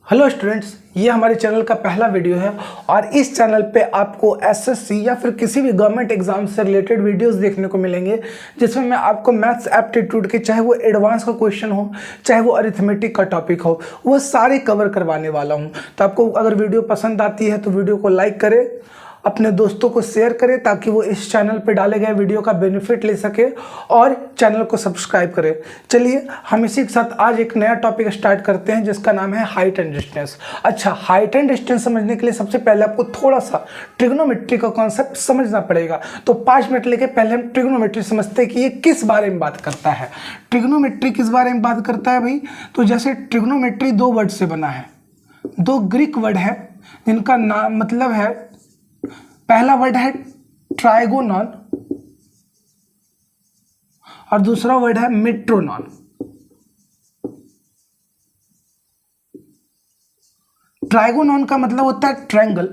Hello students, ये हमारे channel का पहला वीडियो है और इस चैनल पे आपको एसएससी या फिर किसी भी गवर्नमेंट एग्जाम से रिलेटेड वीडियोस देखने को मिलेंगे, जिसमें मैं आपको मैथ्स एप्टीट्यूड के चाहे वो एडवांस का क्वेश्चन हो, चाहे वो अरिथमेटिक का टॉपिक हो, वो सारे कवर करवाने वाला हूँ। तो आपको अगर वीडियो पसंद आती है तो वीडियो को लाइक करें, अपने दोस्तों को शेयर करें ताकि वो इस चैनल पे डाले गए वीडियो का बेनिफिट ले सके और चैनल को सब्सक्राइब करें। चलिए हम इसी के साथ आज एक नया टॉपिक स्टार्ट करते हैं जिसका नाम है हाइट एंड डिस्टेंस। अच्छा, हाइट एंड डिस्टेंस समझने के लिए सबसे पहले आपको थोड़ा सा ट्रिग्नोमेट्री का कॉन्सेप्ट समझना पड़ेगा। तो 5 मिनट लेके पहले हम ट्रिग्नोमेट्री समझते हैं कि ये किस बारे में बात करता है। ट्रिग्नोमेट्री किस बारे में बात करता है भाई? तो जैसे ट्रिग्नोमेट्री 2 वर्ड से बना है, 2 ग्रीक वर्ड है जिनका नाम मतलब है, पहला वर्ड है ट्राइगोनॉन और दूसरा वर्ड है मेट्रोनॉन। ट्राइगोनॉन का मतलब होता है ट्रायंगल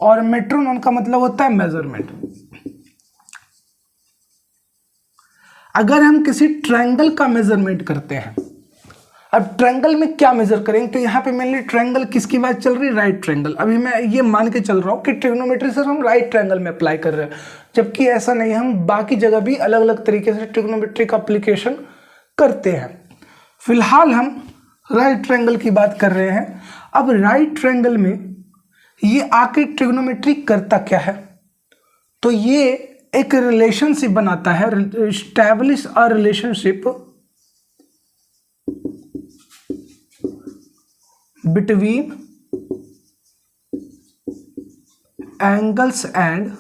और मेट्रोनॉन का मतलब होता है मेजरमेंट। अगर हम किसी ट्रायंगल का मेजरमेंट करते हैं, अब ट्रायंगल में क्या मेजर करेंगे, तो यहाँ पे मेनली ट्रायंगल किसकी बात चल रही है? Right triangle. अभी मैं ये मान के चल रहा हूँ कि ट्रिग्नोमेट्री सिर्फ हम राइट ट्रायंगल में अप्लाई कर रहे हैं, जबकि ऐसा नहीं है, हम बाकी जगह भी अलग अलग तरीके से ट्रिग्नोमेट्री का एप्लीकेशन करते हैं। फिलहाल हम राइट ट्रायंगल की बात कर रहे हैं। अब राइट ट्रायंगल में ये आके ट्रिग्नोमेट्री करता क्या है? तो ये एक रिलेशनशिप बनाता है, establish a relationship between angles and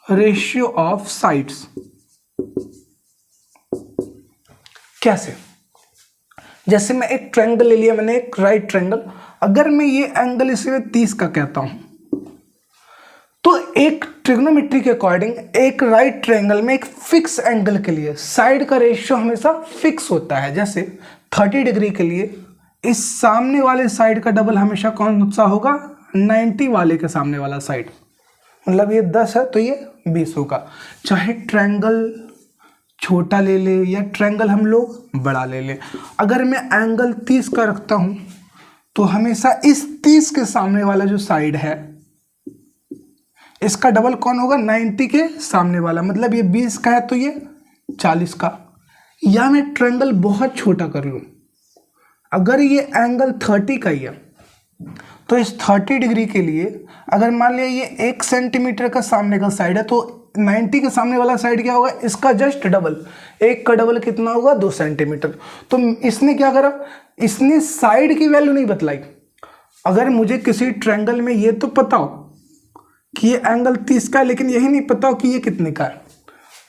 ratio of sides। कैसे? जैसे मैं एक ट्रायंगल ले लिया मैंने, एक राइट ट्रायंगल। अगर मैं ये एंगल इसे 30 का कहता हूं, तो एक ट्रिग्नोमेट्री के अकॉर्डिंग एक राइट ट्रायंगल में एक फिक्स एंगल के लिए साइड का रेशियो हमेशा फिक्स होता है। जैसे 30 डिग्री के लिए इस सामने वाले साइड का डबल हमेशा कौन सा होगा? 90 वाले के सामने वाला साइड। मतलब ये 10 है तो ये 20 होगा। चाहे ट्रायंगल छोटा ले ले या ट्रायंगल हम लोग बड़ा ले ले, अगर मैं एंगल 30 का रखता हूं तो हमेशा इस 30 के सामने वाला जो साइड है इसका डबल कौन होगा? 90 के सामने वाला। मतलब ये 20 का है तो ये 40 का। या मैं ट्रायंगल बहुत छोटा कर लूं, अगर ये एंगल 30 का ही है तो इस 30 डिग्री के लिए अगर मान लिया ये 1 सेंटीमीटर का सामने का साइड है, तो 90 के सामने वाला साइड क्या होगा? इसका जस्ट डबल। 1 का डबल कितना होगा? 2 सेंटीमीटर। तो इसने क्या करा? इसने साइड की वैल्यू नहीं बतलाई। अगर मुझे किसी ट्रायंगल में ये तो पता हो कि ये एंगल 30 का है, लेकिन यही नहीं पता हो कि ये कितने का है,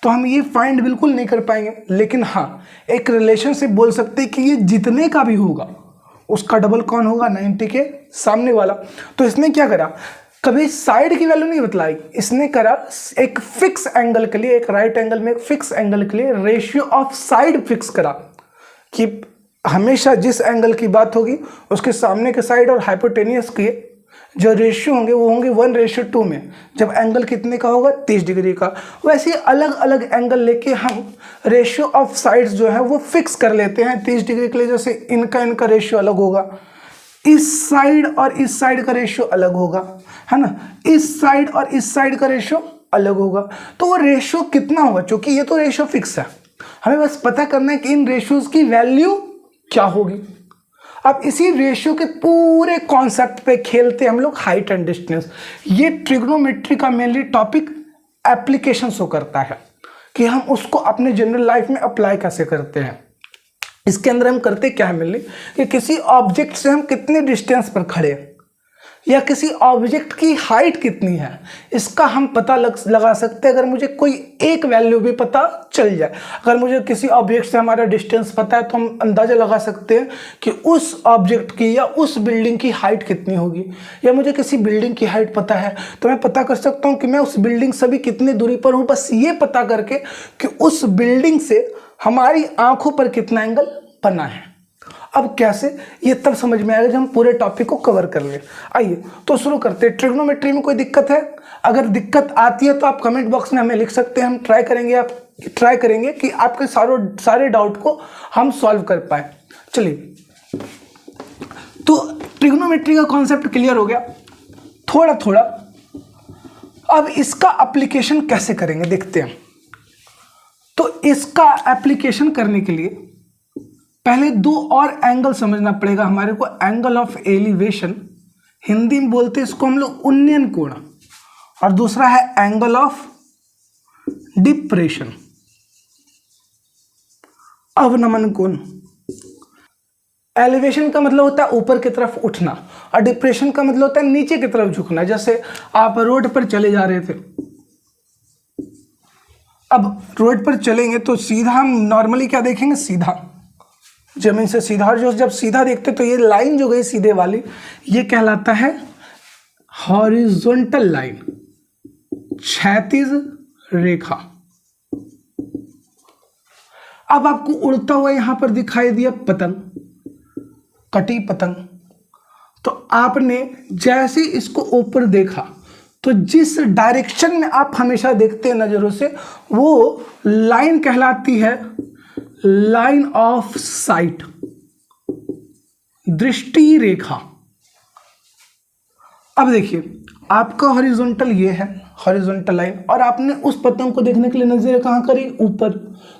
तो हम ये फाइंड बिल्कुल नहीं कर पाएंगे। लेकिन हाँ, एक रिलेशनशिप बोल सकते हैं कि ये जितने का भी होगा उसका डबल कौन होगा? 90 के सामने वाला। तो इसने क्या करा? कभी साइड की वैल्यू नहीं बतलाई, इसने करा एक फिक्स एंगल के लिए, एक राइट एंगल में एक फिक्स एंगल के लिए रेशियो ऑफ साइड फिक्स करा कि हमेशा जिस एंगल की बात होगी उसके सामने के साइड और हाइपोटेनियस के जो रेशियो होंगे वो होंगे 1:2 में। जब एंगल कितने का होगा? 30 डिग्री का। वैसे अलग अलग एंगल लेके हम रेशियो ऑफ साइड्स जो है वो फिक्स कर लेते हैं। 30 डिग्री के लिए जैसे इनका रेशियो अलग होगा, इस साइड और इस साइड का रेशियो अलग होगा, है ना, इस साइड और इस साइड का रेशियो अलग होगा। तो वो रेशियो कितना होगा? क्योंकि ये तो रेशियो फिक्स है, हमें बस पता करना है कि इन रेशियोज की वैल्यू क्या होगी। अब इसी रेशियो के पूरे कॉन्सेप्ट पे खेलते हैं हम लोग हाइट एंड डिस्टेंस। ये ट्रिग्नोमेट्री का मेनली टॉपिक एप्लीकेशन शो करता है कि हम उसको अपने जनरल लाइफ में अप्लाई कैसे करते हैं। इसके अंदर हम करते क्या है मेनली कि किसी ऑब्जेक्ट से हम कितने डिस्टेंस पर खड़े हैं या किसी ऑब्जेक्ट की हाइट कितनी है, इसका हम पता लगा सकते हैं अगर मुझे कोई एक वैल्यू भी पता चल जाए। अगर मुझे किसी ऑब्जेक्ट से हमारा डिस्टेंस पता है तो हम अंदाज़ा लगा सकते हैं कि उस ऑब्जेक्ट की या उस बिल्डिंग की हाइट कितनी होगी। या मुझे किसी बिल्डिंग की हाइट पता है तो मैं पता कर सकता हूँ कि मैं उस बिल्डिंग से भी कितनी दूरी पर हूँ, बस ये पता करके कि उस बिल्डिंग से हमारी आंखों पर कितना एंगल बना है। अब कैसे, ये तब समझ में आएगा जब हम पूरे टॉपिक को कवर कर लें। आइए तो शुरू करते हैं। ट्रिग्नोमेट्री में कोई दिक्कत है? अगर दिक्कत आती है तो आप कमेंट बॉक्स में हमें लिख सकते हैं, हम ट्राई करेंगे आप ट्राई करेंगे कि आपके सारे डाउट को हम सॉल्व कर पाए। चलिए, तो ट्रिग्नोमेट्री का कॉन्सेप्ट क्लियर हो गया थोड़ा थोड़ा। अब इसका एप्लीकेशन कैसे करेंगे देखते हैं। तो इसका एप्लीकेशन करने के लिए पहले दो और एंगल समझना पड़ेगा हमारे को। एंगल ऑफ एलिवेशन, हिंदी में बोलते हैं इसको हम लोग उन्नयन कोण, और दूसरा है एंगल ऑफ डिप्रेशन, अवनमन कोण। एलिवेशन का मतलब होता है ऊपर की तरफ उठना, और डिप्रेशन का मतलब होता है नीचे की तरफ झुकना। जैसे आप रोड पर चले जा रहे थे, अब रोड पर चलेंगे तो सीधा हम नॉर्मली क्या देखेंगे, सीधा, जमीन से सीधा। और जब सीधा देखते तो ये लाइन जो गई सीधे वाली, ये कहलाता है हॉरिजॉन्टल लाइन, क्षैतिज रेखा। अब आपको उड़ता हुआ यहां पर दिखाई दिया पतंग, कटी पतंग। तो आपने जैसे इसको ऊपर देखा तो जिस डायरेक्शन में आप हमेशा देखते हैं नजरों से, वो लाइन कहलाती है लाइन ऑफ साइट, दृष्टि रेखा। अब देखिए, आपका हॉरिजॉन्टल ये है, हॉरिजॉन्टल लाइन, और आपने उस पतंग को देखने के लिए नजर कहां करी, ऊपर।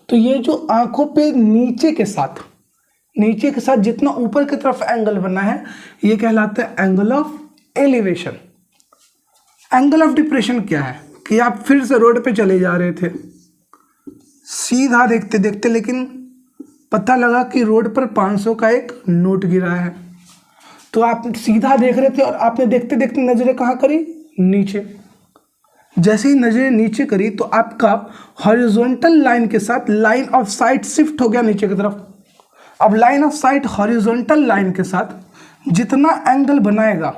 तो ये जो आंखों पे नीचे के साथ जितना ऊपर की तरफ एंगल बना है, ये कहलाता है angle of elevation. Angle of depression क्या है कि आप फिर से रोड पे चले जा रहे थे, सीधा देखते देखते, लेकिन पता लगा कि रोड पर 500 का एक नोट गिरा है। तो आप सीधा देख रहे थे और आपने देखते देखते नजरें कहाँ करी, नीचे। जैसे ही नजरें नीचे करी तो आपका हॉरिजॉन्टल लाइन के साथ लाइन ऑफ साइट शिफ्ट हो गया नीचे की तरफ। अब line of site horizontal line के साथ जितना एंगल बनाएगा,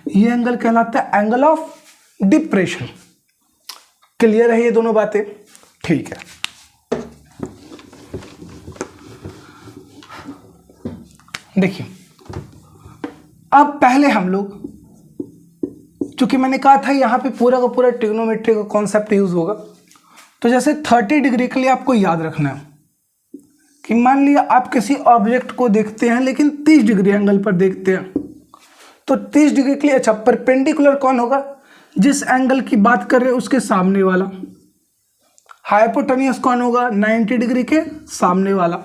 ये एंगल कहलाता है एंगल ऑफ डिप्रेशन। क्लियर है ये दोनों बातें? ठीक है। देखिए, अब पहले हम लोग, चूंकि मैंने कहा था यहां पे पूरा का पूरा ट्रिग्नोमेट्री का कॉन्सेप्ट यूज होगा, तो जैसे 30 डिग्री के लिए आपको याद रखना है कि मान लिया आप किसी ऑब्जेक्ट को देखते हैं लेकिन 30 डिग्री एंगल पर देखते हैं, तो 30 डिग्री के लिए, अच्छा, परपेंडिकुलर कौन होगा, जिस एंगल की बात कर रहे हैं उसके सामने वाला। हाइपोटेन्यूस कौन होगा, 90 डिग्री के सामने वाला।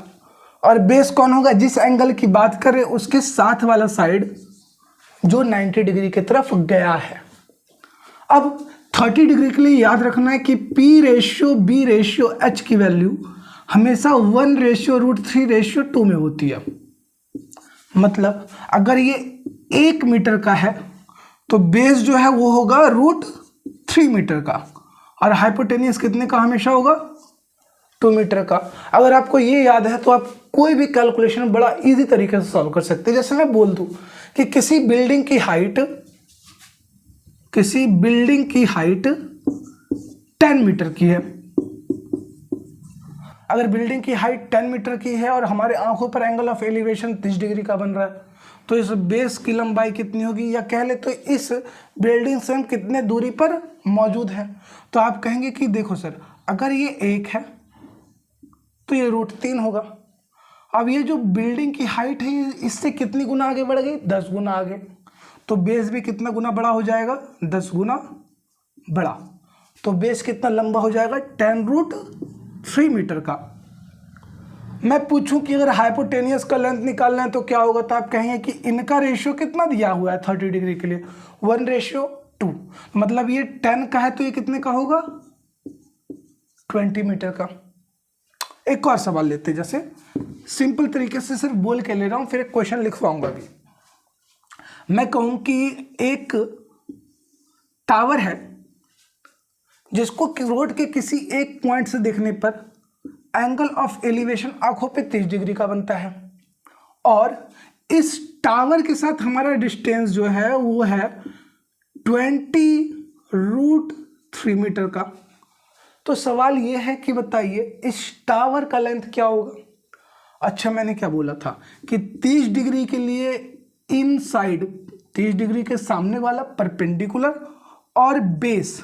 और बेस कौन होगा, जिस एंगल की बात कर रहे हैं उसके साथ वाला साइड जो 90 डिग्री की तरफ गया है। अब 30 डिग्री के लिए याद रखना है कि P/B/H की वैल्यू हमेशा 1/√3/2 में होती है। मतलब अगर ये 1 मीटर का है तो बेस जो है वो होगा √3 मीटर का, और हाइपोटेनियस कितने का हमेशा होगा, 2 मीटर का। अगर आपको ये याद है तो आप कोई भी कैलकुलेशन बड़ा इजी तरीके से सॉल्व कर सकते हैं। जैसे मैं बोल दूं कि किसी बिल्डिंग की हाइट 10 मीटर की है। अगर बिल्डिंग की हाइट 10 मीटर की है और हमारे आंखों पर एंगल ऑफ एलिवेशन 30 डिग्री का बन रहा है, तो इस बेस की लंबाई कितनी होगी, या कह ले तो इस बिल्डिंग से हम कितने दूरी पर मौजूद है। तो आप कहेंगे कि देखो सर, अगर ये 1 है तो ये √3 होगा। अब ये जो बिल्डिंग की हाइट है इससे कितनी गुना आगे बढ़ गई, 10 गुना आगे। तो बेस भी कितना गुना बड़ा हो जाएगा, 10 गुना बड़ा। तो बेस कितना लंबा हो जाएगा, 10√3 मीटर का। मैं पूछूं कि अगर हाइपोटेनियस का लेंथ निकालना है तो क्या होगा, तो आप कहेंगे कि इनका रेशियो कितना दिया हुआ है 30 डिग्री के लिए, 1/2। मतलब ये 10 का है तो ये कितने का होगा, 20 मीटर का। एक और सवाल लेते हैं, जैसे सिंपल तरीके से सिर्फ बोल के ले रहा हूं, फिर एक क्वेश्चन लिखवाऊंगा भी। मैं कहूं कि एक टावर है जिसको रोड के किसी एक पॉइंट से देखने पर एंगल ऑफ एलिवेशन आंखों पे 30 डिग्री का बनता है, और इस टावर के साथ हमारा डिस्टेंस जो है वो है 20√3 मीटर का। तो सवाल ये है कि बताइए इस टावर का लेंथ क्या होगा। अच्छा, मैंने क्या बोला था कि 30 डिग्री के लिए इन साइड, 30 डिग्री के सामने वाला परपेंडिकुलर, और बेस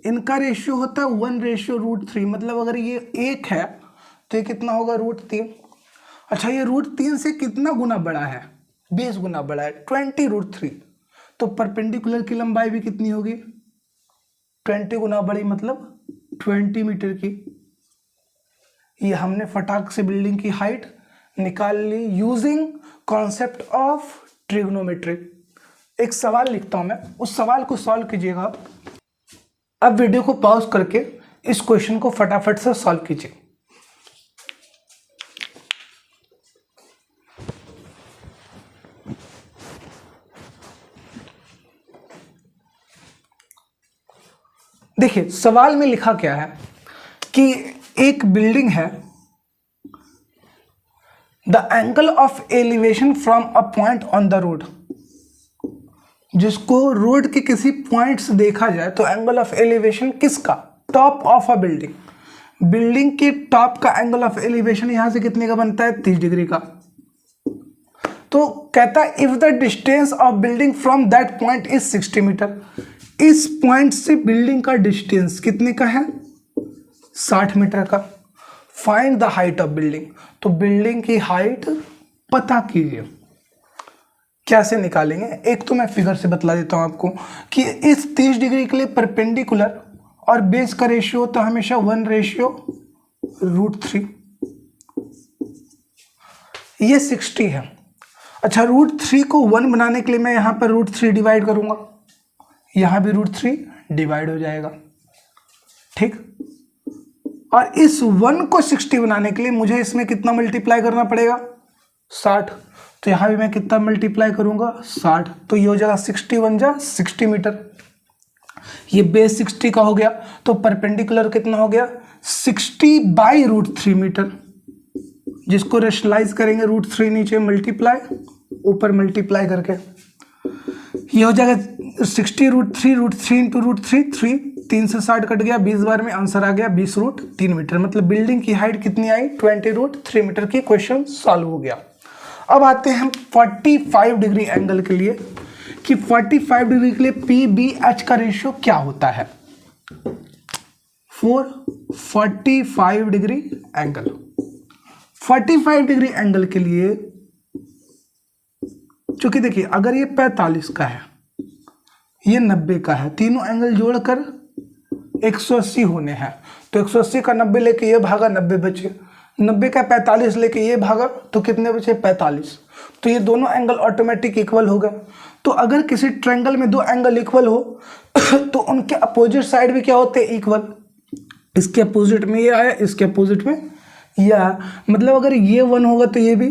इनका रेशियो होता है 1:√3, मतलब अगर ये 1 है तो ये कितना होगा √3। अच्छा ये √3 से कितना गुना बड़ा है, 20 गुना बड़ा है, 20√3। तो परपेंडिकुलर की लंबाई भी कितनी होगी, 20 गुना बड़ी, मतलब 20 मीटर की। ये हमने फटाक से बिल्डिंग की हाइट निकाल ली यूजिंग कॉन्सेप्ट ऑफ ट्रिग्नोमेट्री। एक सवाल लिखता हूं मैं, उस सवाल को सॉल्व कीजिएगा। अब वीडियो को पॉज करके इस क्वेश्चन को फटाफट से सॉल्व कीजिए। देखिए सवाल में लिखा क्या है कि एक बिल्डिंग है, the angle of elevation from a point on the road, जिसको रोड के किसी पॉइंट से देखा जाए तो एंगल ऑफ एलिवेशन किसका, top of a building, building के टॉप का एंगल ऑफ एलिवेशन यहां से कितने का बनता है, 30 डिग्री का। तो कहता है if the distance of building from that point is 60 meter, इस पॉइंट से बिल्डिंग का डिस्टेंस कितने का है, 60 मीटर का। Find the height of building, तो बिल्डिंग की हाइट पता कीजिए। कैसे निकालेंगे, एक तो मैं फिगर से बतला देता हूं आपको कि इस 30 डिग्री के लिए परपेंडिकुलर और बेस का रेशियो तो हमेशा 1:√3, ये 60 है। अच्छा √3 को 1 बनाने के लिए मैं यहां पर √3 डिवाइड करूंगा, यहां भी √3 डिवाइड हो जाएगा, ठीक। और इस 1 को 60 बनाने के लिए मुझे इसमें कितना मल्टीप्लाई करना पड़ेगा, 60। तो यहां भी मैं कितना मल्टीप्लाई करूंगा, 60। तो ये हो जाएगा 60 1 जा 60 मीटर, ये बेस 60 का हो गया। तो परपेंडिकुलर कितना हो गया, 60/√3 मीटर, जिसको रेशनलाइज करेंगे √3 नीचे मल्टीप्लाई ऊपर मल्टीप्लाई करके ये हो जाएगा 60√3, √3 इंटू √3, 3 से 60 कट गया, 20 बार में आंसर आ गया 20√3 मीटर। मतलब बिल्डिंग की हाइट कितनी आई, 20√3 मीटर की। क्वेश्चन सॉल्व हो गया। अब आते हैं हम 45 डिग्री एंगल के लिए कि 45 डिग्री के लिए PBH का रेशियो क्या होता है। 45 डिग्री एंगल, 45 डिग्री एंगल के लिए चूंकि देखिए अगर ये 45 का है, ये 90 का है, तीनों एंगल जोड़कर 180 होने हैं। तो 180 का 90 लेके ये भागा, 90 बचे। 90 का 45 लेके ये भागा तो कितने बचे, 45। तो ये दोनों एंगल ऑटोमेटिक इक्वल हो गए। तो अगर किसी ट्रायंगल में दो एंगल इक्वल हो तो उनके अपोजिट साइड भी क्या होते हैं, इक्वल। इसके अपोजिट में ये आया, इसके अपोजिट में ये आया, मतलब अगर ये 1 होगा तो ये भी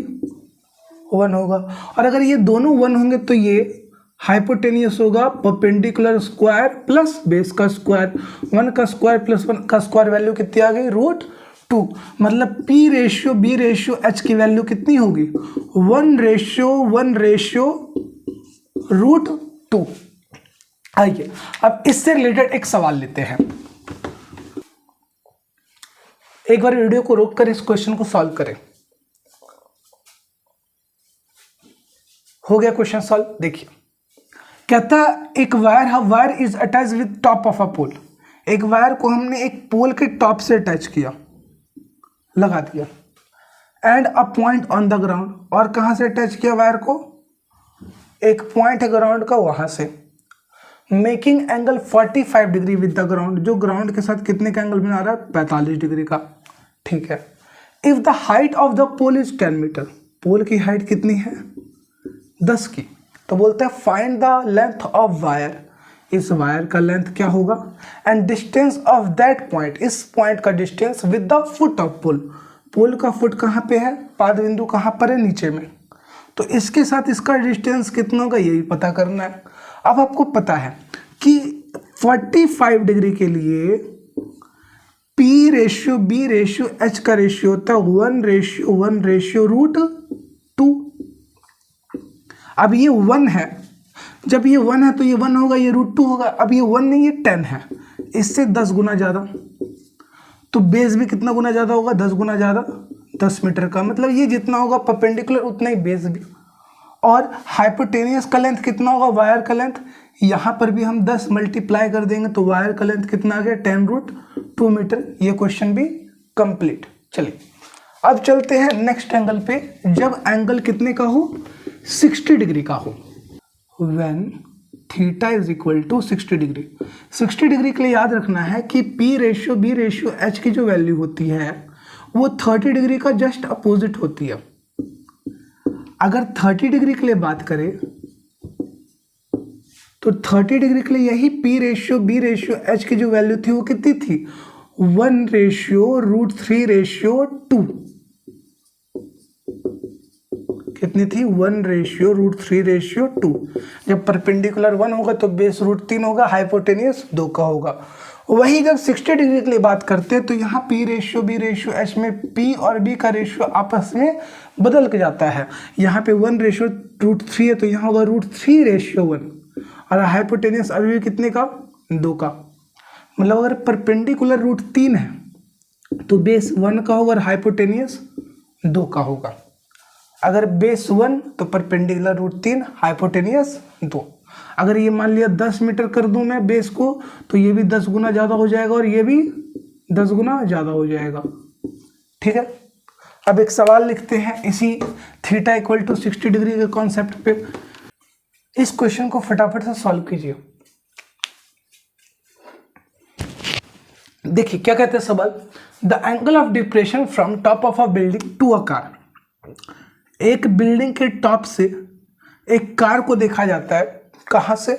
1 होगा, और अगर ये दोनों 1 होंगे तो ये हाइपोटेनियस होगा, परपेंडिकुलर स्क्वायर प्लस बेस का स्क्वायर। 1 का स्क्वायर प्लस 1 का स्क्वायर वैल्यू कितनी आ गई, √2। मतलब P/B/H की वैल्यू कितनी होगी, 1:1/√2। आइए अब इससे रिलेटेड एक सवाल लेते हैं। एक बार वीडियो को रोककर इस क्वेश्चन को सॉल्व करें। हो गया क्वेश्चन सॉल्व। देखिए कहता एक wire is attach with top of a pole, एक वायर को हमने एक पोल के टॉप से अटैच किया, लगा दिया। And a point on the ground, और कहां से अटैच किया वायर को, एक पॉइंट है ग्राउंड का, वहां से। Making angle 45 degree with the ground, जो ग्राउंड के साथ कितने का एंगल बना रहा है, 45 डिग्री का, ठीक है। If the height of the pole is 10 metre, pole की हाइट कितनी है, 10 की। तो बोलते हैं find the length of wire, इस वायर का लेंथ क्या होगा, and distance of that point, इस पॉइंट का distance with the foot of pole, pole का फुट कहाँ पे है, पाद बिंदु कहाँ पर है, नीचे में। तो इसके साथ इसका डिस्टेंस कितना होगा, यही पता करना है। अब आपको पता है कि 45 डिग्री के लिए P/B/H का रेशियो होता है 1:1/√2। अब ये 1 है, जब ये 1 है तो ये 1 होगा, ये √2 होगा। अब ये 1 नहीं, ये 10 है, इससे 10 गुना ज़्यादा, तो बेस भी कितना गुना ज़्यादा होगा, 10 गुना ज़्यादा, 10 मीटर का। मतलब ये जितना होगा परपेंडिकुलर उतना ही बेस भी। और हाइपोटेनियस का लेंथ कितना होगा, वायर का लेंथ, यहाँ पर भी हम 10 मल्टीप्लाई कर देंगे तो वायर का लेंथ कितना आ गया 10√2 मीटर। ये क्वेश्चन भी कंप्लीट। चलिए अब चलते हैं नेक्स्ट एंगल पे। जब एंगल कितने का हो 60 डिग्री का हो, when theta is equal to 60 degree. 60 degree के लिए याद रखना है कि P/B/H की जो वैल्यू होती है वो 30 डिग्री का जस्ट अपोजिट होती है। अगर 30 डिग्री के लिए बात करें तो 30 डिग्री के लिए यही P/B/H की जो वैल्यू थी वो कितनी थी 1/√3/2। कितनी थी 1/√3/2। जब परपेंडिकुलर 1 होगा तो बेस √3 होगा, हाइपोटेनियस 2 का होगा। वही जब 60 डिग्री के लिए बात करते हैं तो यहाँ P/B/H में P और B का रेशियो आपस में बदल के जाता है। यहाँ पे 1/√3 है तो यहाँ होगा √3/1 और हाइपोटेनियस अभी भी कितने का 2 का। मतलब अगर परपेंडिकुलर √3 है तो बेस 1 का होगा और हाइपोटेनियस 2 का होगा। अगर बेस 1 तो परपेंडिकुलर √3, हाइपोटेनियस 2। अगर ये मान लिया 10 मीटर कर दूं मैं बेस को तो ये भी 10 गुना ज़्यादा हो जाएगा और ये भी 10 गुना ज़्यादा हो जाएगा। ठीक है, अब एक सवाल लिखते हैं इसी थीटा इक्वल टू 60 डिग्री के कॉन्सेप्ट पे। इस क्वेश्चन को फटाफट से सॉल्व कीजिए। देखिए क्या कहते हैं सवाल, the angle of depression from top of a building to a car. एक बिल्डिंग के टॉप से एक कार को देखा जाता है। कहाँ से,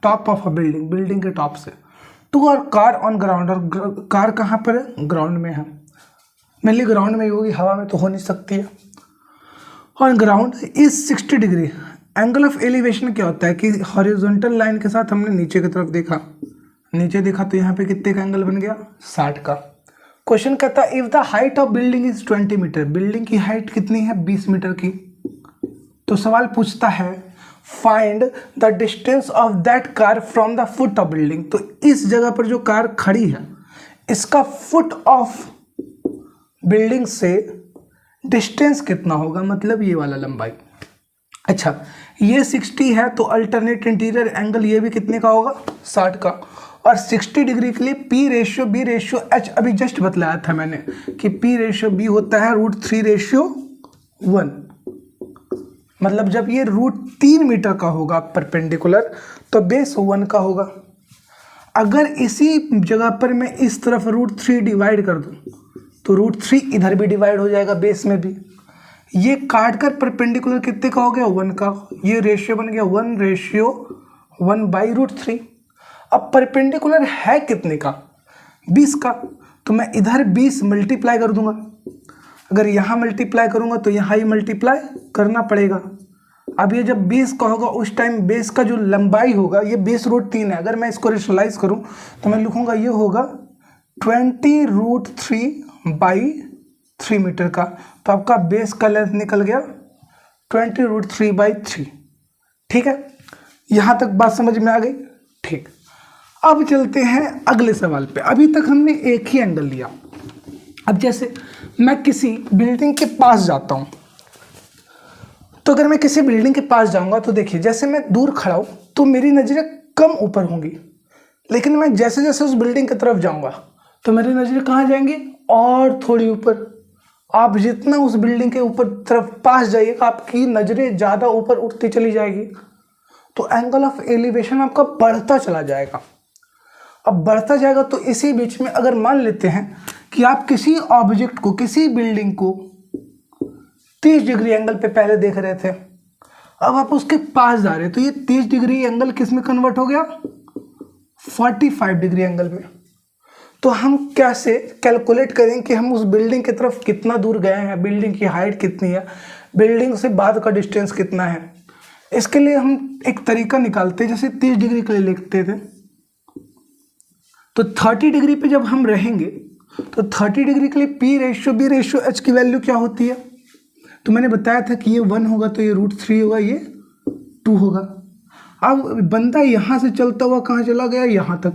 top of a building, building के टॉप से, टू और कार ऑन ग्राउंड। और कार कहाँ पर है, ग्राउंड में है। मेनली ग्राउंड में ही होगी, हवा में तो हो नहीं सकती है। On ground is 60 degree. Angle of elevation क्या होता है कि हॉरिजॉन्टल लाइन के साथ हमने नीचे की तरफ देखा, नीचे देखा तो यहाँ पे कितने का एंगल बन गया 60 का। क्वेश्चन कहता है if the height of building is 20 meter. Building की हाइट कितनी है 20 मीटर की। तो सवाल पूछता है find the distance of that car from the foot of building. तो इस जगह पर जो कार खड़ी है इसका फुट ऑफ बिल्डिंग से डिस्टेंस कितना होगा, मतलब ये वाला लंबाई। अच्छा ये 60 है तो अल्टरनेट इंटीरियर एंगल ये भी कितने का होगा 60 का। और 60 डिग्री के लिए P/B/H अभी जस्ट बतलाया था मैंने कि P/B होता है √3/1। मतलब जब ये √3 मीटर का होगा परपेंडिकुलर तो बेस 1 का होगा। अगर इसी जगह पर मैं इस तरफ √3 डिवाइड कर दूं तो √3 इधर भी डिवाइड हो जाएगा बेस में भी। ये काट कर परपेंडिकुलर कितने का हो गया 1 का। ये रेशियो बन गया 1/1/√3। अब परपेंडिकुलर है कितने का 20 का, तो मैं इधर 20 मल्टीप्लाई कर दूंगा। अगर यहाँ मल्टीप्लाई करूंगा तो यहाँ ही मल्टीप्लाई करना पड़ेगा। अब ये जब 20 का होगा उस टाइम बेस का जो लंबाई होगा ये बेस √3 है। अगर मैं इसको रेशनलाइज करूं तो मैं लिखूंगा ये होगा 20√3/3 मीटर का। तो आपका बेस का लेंथ निकल गया 20√3/3। ठीक है, यहाँ तक बात समझ में आ गई। ठीक, अब चलते हैं अगले सवाल पे। अभी तक हमने एक ही एंगल लिया। अब जैसे मैं किसी बिल्डिंग के पास जाता हूं तो अगर मैं किसी बिल्डिंग के पास जाऊंगा तो देखिए जैसे मैं दूर खड़ा हूं तो मेरी नजरें कम ऊपर होंगी, लेकिन मैं जैसे जैसे उस बिल्डिंग की तरफ जाऊंगा तो मेरी नजरें कहाँ जाएंगी और थोड़ी ऊपर। आप जितना उस बिल्डिंग के ऊपर तरफ पास जाइएगा आपकी नजरें ज्यादा ऊपर उठती चली जाएगी, तो एंगल ऑफ एलिवेशन आपका बढ़ता चला जाएगा। अब बढ़ता जाएगा तो इसी बीच में अगर मान लेते हैं कि आप किसी ऑब्जेक्ट को, किसी बिल्डिंग को 30 डिग्री एंगल पे पहले देख रहे थे, अब आप उसके पास जा रहे हैं तो ये 30 डिग्री एंगल किस में कन्वर्ट हो गया 45 डिग्री एंगल में। तो हम कैसे कैलकुलेट करें कि हम उस बिल्डिंग की तरफ कितना दूर गए हैं, बिल्डिंग की हाइट कितनी है, बिल्डिंग से बाद का डिस्टेंस कितना है। इसके लिए हम एक तरीका निकालते हैं। जैसे 30 डिग्री के लिए लिखते थे तो 30 डिग्री पे जब हम रहेंगे तो 30 डिग्री के लिए P/B/H की वैल्यू क्या होती है, तो मैंने बताया था कि ये 1 होगा तो ये √3 होगा, ये 2 होगा। अब बंदा यहाँ से चलता हुआ कहाँ चला गया यहाँ तक,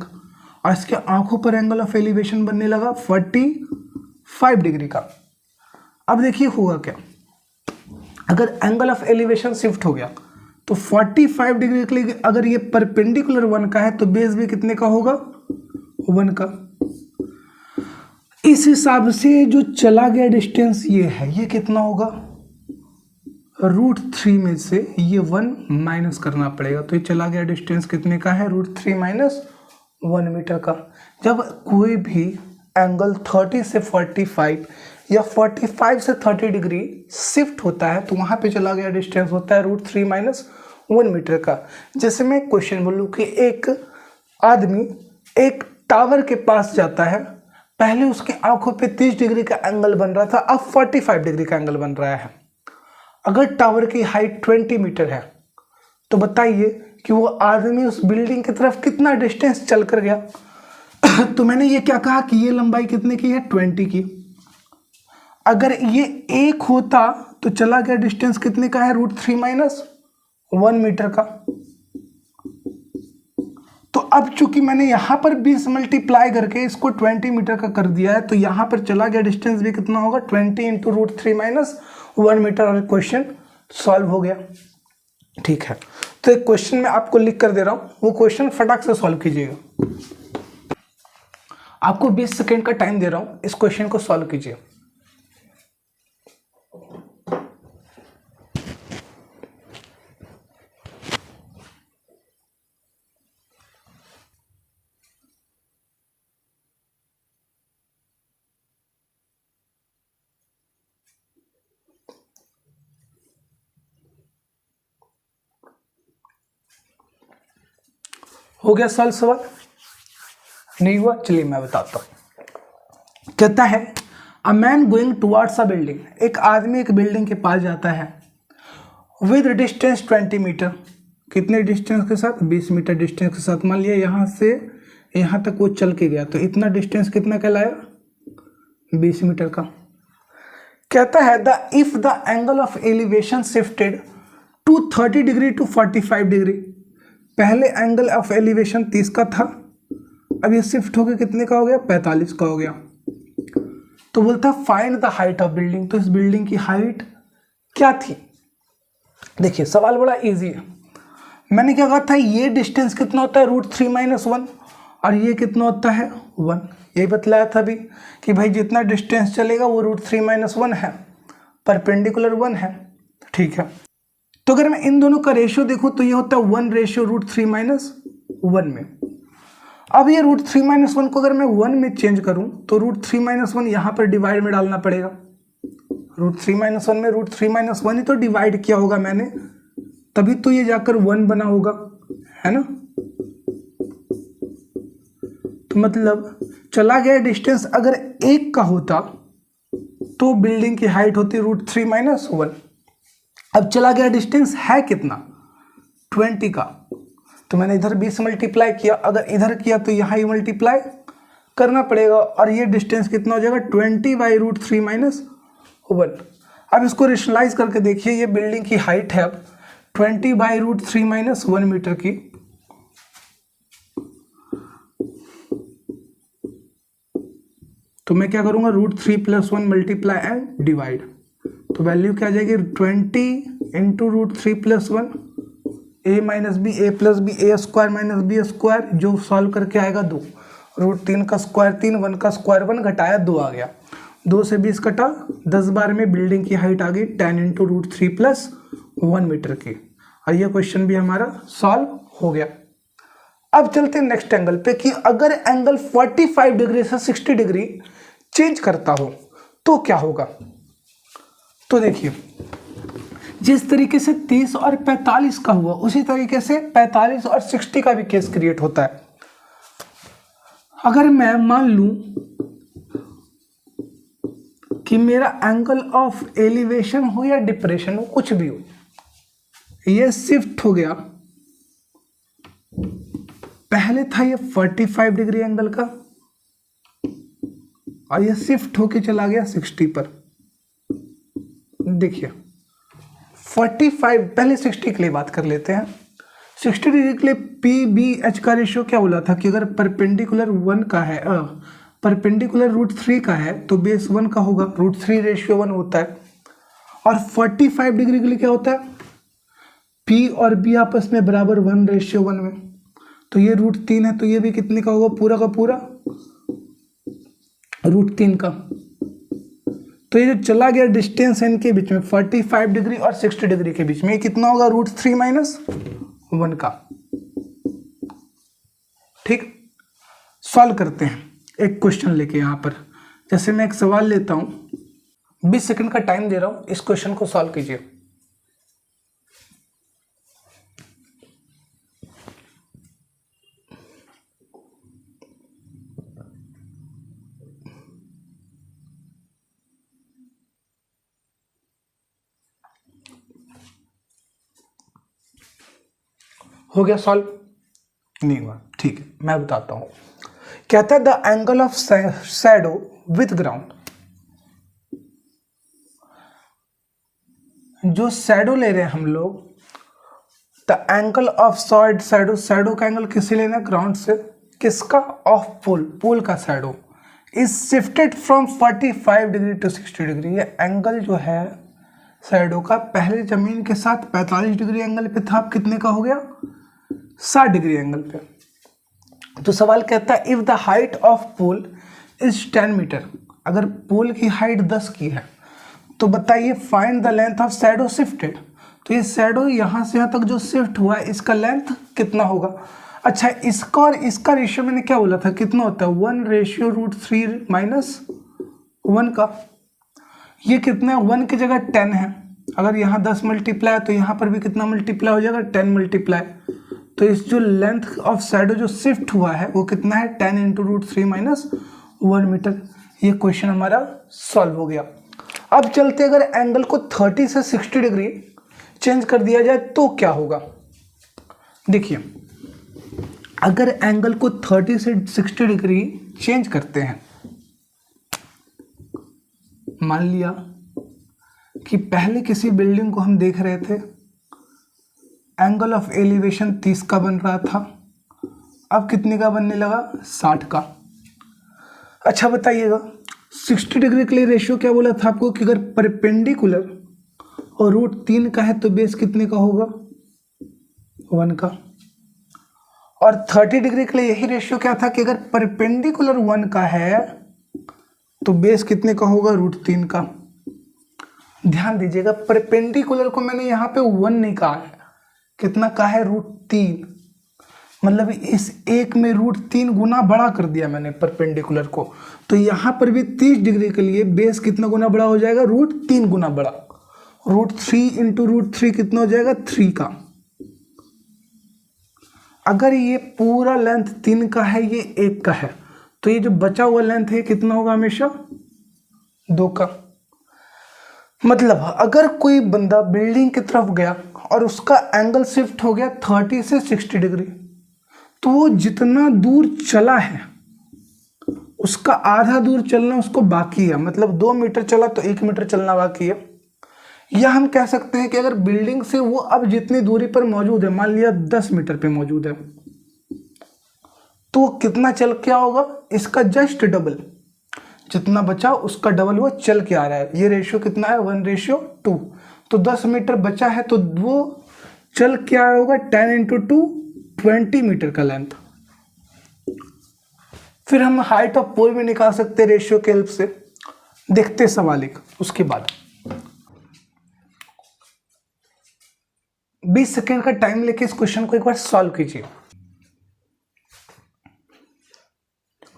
और इसके आंखों पर एंगल ऑफ एलिवेशन बनने लगा 45 डिग्री का। अब देखिए होगा क्या, अगर एंगल ऑफ एलिवेशन शिफ्ट हो गया तो तो 45 डिग्री के लिए अगर ये परपेंडिकुलर 1 का है तो बेस भी कितने का होगा, 1 का। इस हिसाब से जो चला गया डिस्टेंस ये है, ये कितना होगा, √3 में से ये 1 माइनस करना पड़ेगा। तो ये चला गया डिस्टेंस कितने का है, √3 माइनस 1 मीटर का। जब कोई भी एंगल 30 से 45 या 45 से 30 डिग्री शिफ्ट होता है तो वहाँ पे चला गया डिस्टेंस होता है √3 माइनस 1 मीटर का। जैसे मैं क्वेश्चन बोलूँ कि एक आदमी एक टावर के पास जाता है, पहले उसके आंखों पे 30 डिग्री का एंगल बन रहा था, अब 45 डिग्री का एंगल बन रहा है। अगर टावर की हाइट 20 मीटर है तो बताइए कि वो आदमी उस बिल्डिंग की तरफ कितना डिस्टेंस चल कर गया। तो मैंने ये क्या कहा कि ये लंबाई कितने की है, 20 की। अगर ये 1 होता तो चला गया डिस्टेंस कितने का है, √3 माइनस 1 मीटर का। तो अब चूंकि मैंने यहां पर 20 मल्टीप्लाई करके इसको 20 मीटर का कर दिया है तो यहां पर चला गया डिस्टेंस भी कितना होगा, 20 इंटू √3 माइनस 1 मीटर, और क्वेश्चन सॉल्व हो गया। ठीक है, तो एक क्वेश्चन मैं आपको लिख कर दे रहा हूं, वो क्वेश्चन फटाक से सॉल्व कीजिएगा। आपको 20 सेकेंड का टाइम दे रहा हूं, इस क्वेश्चन को सॉल्व कीजिए। हो गया सॉल्व सवाल, नहीं हुआ, चलिए मैं बताता हूं। कहता है a man going towards a building, एक आदमी एक बिल्डिंग के पास जाता है विद डिस्टेंस 20 मीटर, कितने डिस्टेंस के साथ, 20 मीटर डिस्टेंस के साथ। मान लिया यहाँ से यहाँ तक वो चल के गया तो इतना डिस्टेंस कितना कहलाया, 20 मीटर का। कहता है the if the angle of elevation shifted to 30 degree to 45 degree, पहले एंगल ऑफ एलिवेशन 30 का था, अब ये शिफ्ट होकर कितने का हो गया, 45 का हो गया। तो बोलता है find the height of building, तो इस बिल्डिंग की हाइट क्या थी। देखिए सवाल बड़ा इजी है, मैंने क्या कहा था, ये डिस्टेंस कितना होता है, √3 माइनस 1, और ये कितना होता है 1। यही बतलाया था अभी कि भाई जितना डिस्टेंस चलेगा वो √3 माइनस 1 है, परपेंडिकुलर 1 है। ठीक है, तो अगर मैं इन दोनों का रेशियो देखूं तो ये होता है 1 रेशियो √3 माइनस 1 में। अब ये √3 माइनस 1 को अगर मैं 1 में चेंज करूं तो √3 माइनस 1 यहाँ पर डिवाइड में डालना पड़ेगा। √3 माइनस 1 में √3 माइनस 1 ही तो डिवाइड किया होगा मैंने, तभी तो ये जाकर 1 बना होगा, है ना। तो मतलब चला गया डिस्टेंस अगर 1 का होता तो बिल्डिंग की हाइट होती √3 माइनस 1। अब चला गया डिस्टेंस है कितना, 20 का, तो मैंने इधर 20 मल्टीप्लाई किया, अगर इधर किया तो यहाँ ही मल्टीप्लाई करना पड़ेगा, और ये डिस्टेंस कितना हो जाएगा, 20 बाई √3 माइनस 1। अब इसको रेशनलाइज करके देखिए, ये बिल्डिंग की हाइट है अब 20 बाई √3 माइनस 1 मीटर की। तो मैं क्या करूँगा, √3 प्लस 1 मल्टीप्लाई एंड डिवाइड, तो वैल्यू क्या आ जाएगी, 20 into √3 plus 1, a minus B, A plus B, A square minus B square, जो सॉल्व करके आएगा 2, √3 का स्क्वायर 3, 1 का स्क्वायर 1, घटाया 2 आ गया, 2 से 20 कटा, 10 बार में बिल्डिंग की हाइट आ गई 10 इंटू √3 प्लस 1 मीटर की। और यह क्वेश्चन भी हमारा सॉल्व हो गया। अब चलते हैं नेक्स्ट एंगल पे कि अगर एंगल 45 डिग्री से 60 डिग्री चेंज करता हो तो क्या होगा। तो देखिए जिस तरीके से 30 और 45 का हुआ उसी तरीके से 45 और 60 का भी केस क्रिएट होता है। अगर मैं मान लूं कि मेरा एंगल ऑफ एलिवेशन हो या डिप्रेशन हो, कुछ भी हो, ये शिफ्ट हो गया, पहले था ये 45 डिग्री एंगल का और ये शिफ्ट होके चला गया 60 पर। देखिए 45, पहले 60 के लिए बात कर लेते हैं। 60 डिग्री के लिए पी बी एच का रेशियो क्या बोला था कि अगर परपेंडिकुलर 1 का है, परपेंडिकुलर √3 का है तो बेस 1 का होगा, √3 रेशियो 1 होता है। और 45 डिग्री के लिए क्या होता है, P P और B आपस में बराबर 1:1 में, तो ये √3 है, तो ये भी कितने का होगा, पूरा का पूरा √3 का। तो ये जो चला गया डिस्टेंस है इनके बीच में 45 डिग्री और 60 डिग्री के बीच में, ये कितना होगा, √3 - 1 का। ठीक, सॉल्व करते हैं एक क्वेश्चन लेके। यहां पर जैसे मैं एक सवाल लेता हूं, 20 सेकंड का टाइम दे रहा हूं, इस क्वेश्चन को सॉल्व कीजिए। हो गया सॉल्व? नहीं हुआ, ठीक है, मैं बताता हूं। कहता है the angle of shadow with ground, जो शैडो ले रहे हैं हम लोग, the angle of shadow, shadow का एंगल किससे लेना है, ग्राउंड से। किसका, ऑफ पोल, पोल का shadow is shifted from 45 degree to 60 degree. ये एंगल जो है शैडो का पहले जमीन के साथ 45 डिग्री एंगल पे था, अब कितने का हो गया, 60 डिग्री एंगल पे। तो सवाल कहता है if the height of pole is 10 metre, अगर पोल की हाइट 10 की है तो बताइए find the length of shadow shifted. तो ये शैडो यहाँ से यहाँ तक जो शिफ्ट हुआ है इसका लेंथ कितना होगा। अच्छा, इसका और इसका रेशियो मैंने क्या बोला था, कितना होता है, 1:√3 - 1 का। ये कितना है, 1 की जगह 10 है, अगर यहाँ 10 मल्टीप्लाई तो यहाँ पर भी कितना मल्टीप्लाई हो जाएगा, 10 मल्टीप्लाई। तो इस जो लेंथ ऑफ शैडो जो शिफ्ट हुआ है वो कितना है, 10 × √3 - 1 मीटर। ये क्वेश्चन हमारा सॉल्व हो गया। अब चलते, अगर एंगल को 30 से 60 डिग्री चेंज कर दिया जाए तो क्या होगा। देखिए, अगर एंगल को 30 से 60 डिग्री चेंज करते हैं, मान लिया कि पहले किसी बिल्डिंग को हम देख रहे थे, एंगल ऑफ एलिवेशन 30 का बन रहा था, अब कितने का बनने लगा, 60 का। अच्छा बताइएगा, 60 डिग्री के लिए रेशियो क्या बोला था आपको कि अगर परपेंडिकुलर और √3 का है तो बेस कितने का होगा, 1 का। और 30 डिग्री के लिए यही रेशियो क्या था कि अगर परपेंडिकुलर 1 का है तो बेस कितने का होगा, √3 का। ध्यान दीजिएगा, परपेंडिकुलर को मैंने यहाँ पे 1 नहीं कहा है, कितना कहा है, √3। मतलब इस एक में √3 गुना बड़ा कर दिया मैंने परपेंडिकुलर को। तो यहाँ पर भी 30 डिग्री के लिए बेस कितना गुना बड़ा हो जाएगा, √3 गुना बड़ा। √3 × √3 कितना हो जाएगा, 3 का। अगर ये पूरा लेंथ 3 का है, ये 1 का है, तो ये जो बचा हुआ लेंथ है कितना होगा, हमेशा 2 का। मतलब अगर कोई बंदा बिल्डिंग की तरफ गया और उसका एंगल शिफ्ट हो गया 30 से 60 डिग्री, तो वो जितना दूर चला है उसका आधा दूर चलना उसको बाकी है। मतलब 2 मीटर चला तो 1 मीटर चलना बाकी है। या हम कह सकते हैं कि अगर बिल्डिंग से वो अब जितनी दूरी पर मौजूद है, मान लिया 10 मीटर पे मौजूद है, तो कितना चल क्या होगा, इसका जस्ट डबल, जितना बचा उसका डबल वो चल के आ रहा है। ये रेशियो कितना है, 1:2। तो 10 मीटर बचा है तो वो चल क्या होगा, 10 × 2 20 मीटर का लेंथ। फिर हम हाइट ऑफ पोल भी निकाल सकते हैं रेशियो के हेल्प से। देखते सवाल एक, उसके बाद 20 सेकेंड का टाइम लेके इस क्वेश्चन को एक बार सॉल्व कीजिए।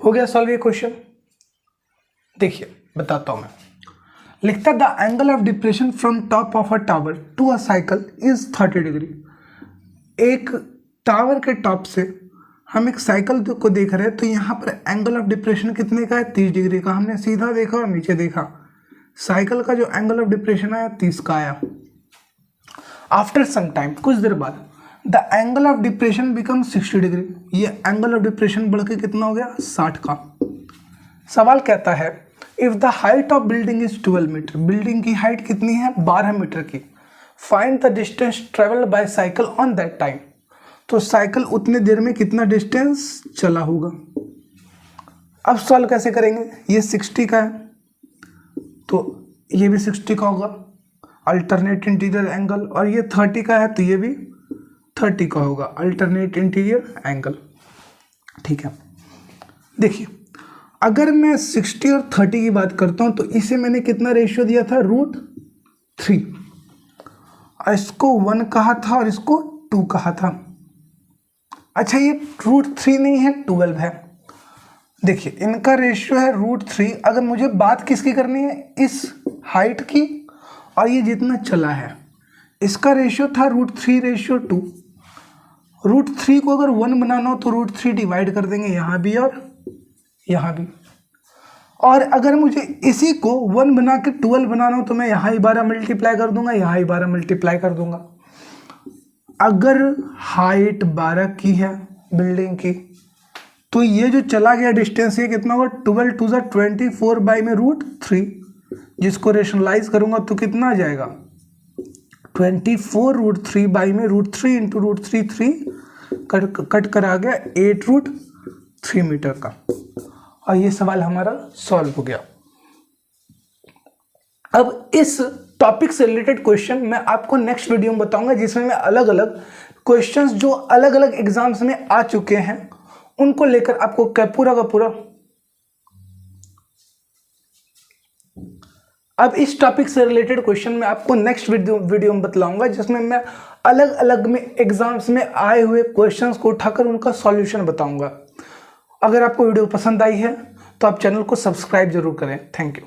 हो गया सॉल्व ये क्वेश्चन। देखिए बताता हूं मैं, लिखता the angle of depression from top of a tower to a cycle is 30 degree. एक टावर के टॉप से हम एक साइकिल को देख रहे हैं, तो यहाँ पर एंगल ऑफ डिप्रेशन कितने का है, 30 डिग्री का। हमने सीधा देखा और नीचे देखा, साइकिल का जो एंगल ऑफ डिप्रेशन आया 30 का आया। आफ्टर सम टाइम, कुछ देर बाद, the angle of depression become 60 degree. ये एंगल ऑफ डिप्रेशन बढ़ के कितना हो गया, 60 का। सवाल कहता है if the height of building is 12 metre, building की हाइट कितनी है, 12 मीटर की। Find the distance travelled by cycle on that time. तो साइकिल उतने देर में कितना डिस्टेंस चला होगा। अब सॉल्व कैसे करेंगे, ये 60 का है तो ये भी 60 का होगा। अल्टरनेट इंटीरियर एंगल, और ये 30 का है तो ये भी 30 का होगा अल्टरनेट इंटीरियर एंगल। ठीक है, देखिए अगर मैं 60 और 30 की बात करता हूँ तो इसे मैंने कितना रेशियो दिया था, √3, इसको 1 कहा था और इसको 2 कहा था। अच्छा ये √3 नहीं है, 12 है। देखिए इनका रेशियो है √3। अगर मुझे बात किसकी करनी है, इस हाइट की, और ये जितना चला है इसका रेशियो था √3:2। √3 को अगर 1 बनाना हो तो √3 डिवाइड कर देंगे यहाँ भी और यहाँ भी, और अगर मुझे इसी को 1 बना के 12 बनाना हो तो मैं यहाँ ही 12 मल्टीप्लाई कर दूंगा, यहाँ ही 12 मल्टीप्लाई कर दूंगा। अगर हाइट 12 की है बिल्डिंग की तो ये जो चला गया डिस्टेंस ये कितना होगा, 12 2 24 बाई में √3, जिसको रेशनलाइज करूंगा तो कितना आ जाएगा, 24 √3 बाई में √3 इंटू √3 3 कट कर आ गया 8√3 मीटर का। और ये सवाल हमारा सॉल्व हो गया। अब इस टॉपिक से रिलेटेड क्वेश्चन मैं आपको नेक्स्ट वीडियो में बताऊंगा, जिसमें मैं अलग अलग क्वेश्चंस जो अलग अलग एग्जाम्स में आ चुके हैं उनको लेकर आपको पूरा का पूरा, अब इस टॉपिक से रिलेटेड क्वेश्चन मैं आपको नेक्स्ट वीडियो में बतलाऊंगा, जिसमें मैं अलग अलग में एग्जाम्स में आए हुए क्वेश्चंस को उठाकर उनका सॉल्यूशन बताऊंगा। अगर आपको वीडियो पसंद आई है तो आप चैनल को सब्सक्राइब जरूर करें। Thank you.